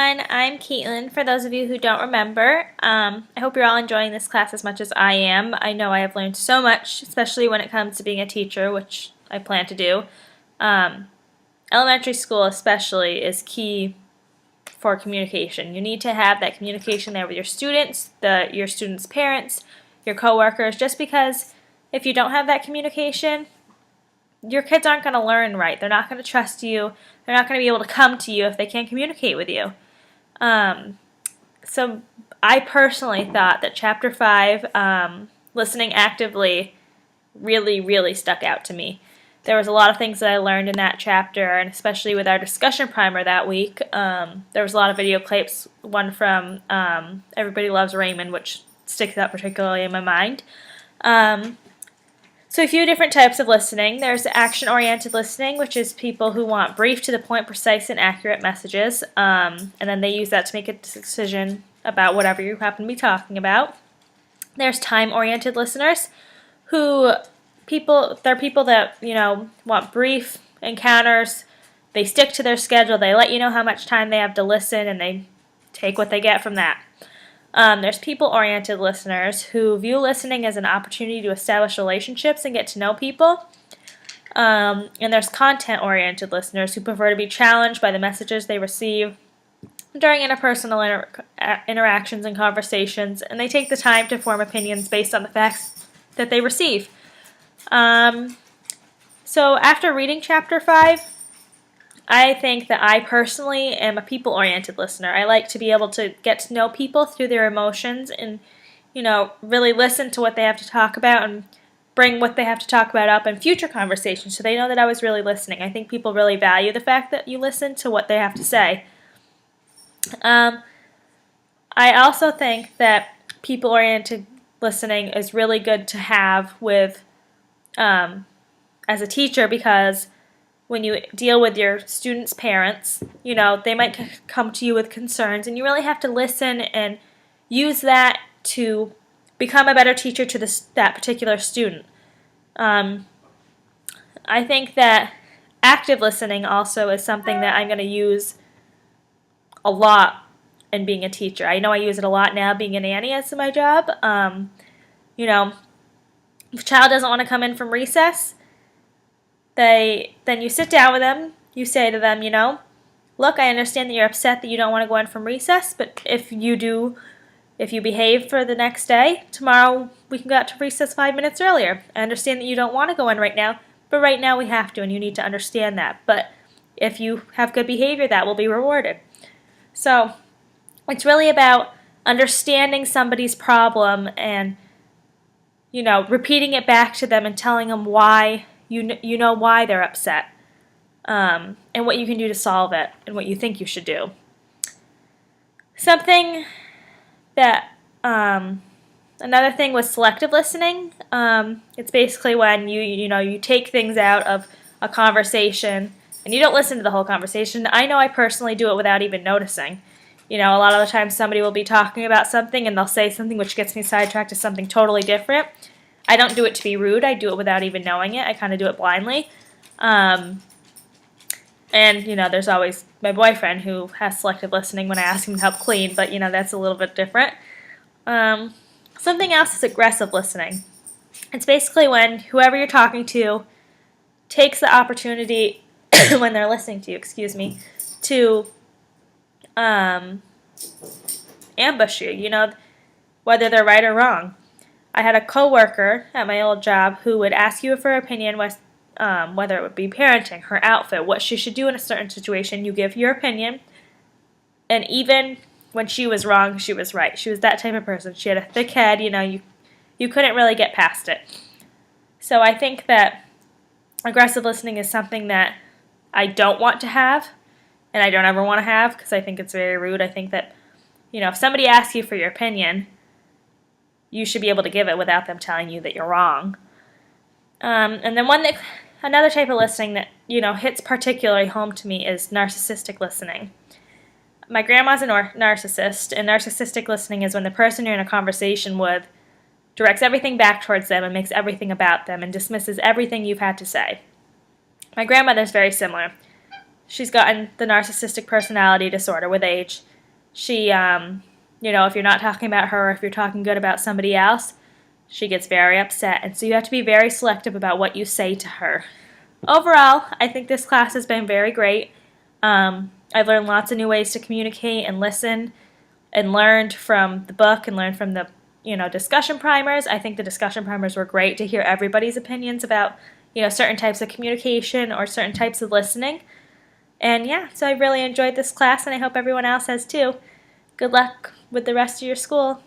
everyone, I'm Caitlin. For those of you who don't remember, I hope you're all enjoying this class as much as I am. I know I have learned so much, especially when it comes to being a teacher, which I plan to do. Elementary school especially is key for communication. You need to have that communication there with your students, your students' parents, your coworkers, just because if you don't have that communication, your kids aren't going to learn right. They're not going to trust you. They're not going to be able to come to you if they can't communicate with you. So I personally thought that Chapter 5, listening actively, really stuck out to me. There was a lot of things that I learned in that chapter, and especially with our discussion primer that week. There was a lot of video clips, one from Everybody Loves Raymond, which sticks out particularly in my mind. So a few different types of listening. There's action-oriented listening, which is people who want brief, to the point, precise, and accurate messages, and then they use that to make a decision about whatever you happen to be talking about. There's time-oriented listeners, they're people that, want brief encounters. They stick to their schedule. They let you know how much time they have to listen, and they take what they get from that. There's people-oriented listeners who view listening as an opportunity to establish relationships and get to know people. And there's content-oriented listeners who prefer to be challenged by the messages they receive during interpersonal interactions and conversations, and they take the time to form opinions based on the facts that they receive. So after reading Chapter 5, I think that I personally am a people-oriented listener. I like to be able to get to know people through their emotions and, really listen to what they have to talk about and bring what they have to talk about up in future conversations so they know that I was really listening. I think people really value the fact that you listen to what they have to say. I also think that people-oriented listening is really good to have with as a teacher, because when you deal with your students' parents, they might come to you with concerns, and you really have to listen and use that to become a better teacher to that particular student. I think that active listening also is something that I'm going to use a lot in being a teacher. I know I use it a lot now being a nanny as my job. If a child doesn't want to come in from recess, then you sit down with them, you say to them, look, I understand that you're upset that you don't want to go in from recess, but if you behave for the next day, tomorrow we can go out to recess 5 minutes earlier. I understand that you don't want to go in right now, but right now we have to, and you need to understand that. But if you have good behavior, that will be rewarded. So it's really about understanding somebody's problem and, repeating it back to them and telling them why why they're upset, and what you can do to solve it, and what you think you should do. Something that, another thing was selective listening. It's basically when you take things out of a conversation and you don't listen to the whole conversation. I know I personally do it without even noticing. A lot of the times somebody will be talking about something and they'll say something which gets me sidetracked to something totally different. I don't do it to be rude. I do it without even knowing it. I kind of do it blindly. And, there's always my boyfriend who has selective listening when I ask him to help clean, but, that's a little bit different. Something else is aggressive listening. It's basically when whoever you're talking to takes the opportunity when they're listening to you, to ambush you, whether they're right or wrong. I had a coworker at my old job who would ask you for her opinion, whether it would be parenting, her outfit, what she should do in a certain situation. You give your opinion, and even when she was wrong, she was right. She was that type of person. She had a thick head, you couldn't really get past it. So I think that aggressive listening is something that I don't want to have, and I don't ever want to have, because I think it's very rude. I think that, if somebody asks you for your opinion, you should be able to give it without them telling you that you're wrong. And then another type of listening that, hits particularly home to me is narcissistic listening. My grandma's a narcissist, and narcissistic listening is when the person you're in a conversation with directs everything back towards them and makes everything about them and dismisses everything you've had to say. My grandmother's very similar. She's gotten the narcissistic personality disorder with age, She, if you're not talking about her or if you're talking good about somebody else, she gets very upset. And so you have to be very selective about what you say to her. Overall, I think this class has been very great. I've learned lots of new ways to communicate and listen, and learned from the book and learned from the discussion primers. I think the discussion primers were great to hear everybody's opinions about certain types of communication or certain types of listening. And yeah, so I really enjoyed this class, and I hope everyone else has too. Good luck with the rest of your school.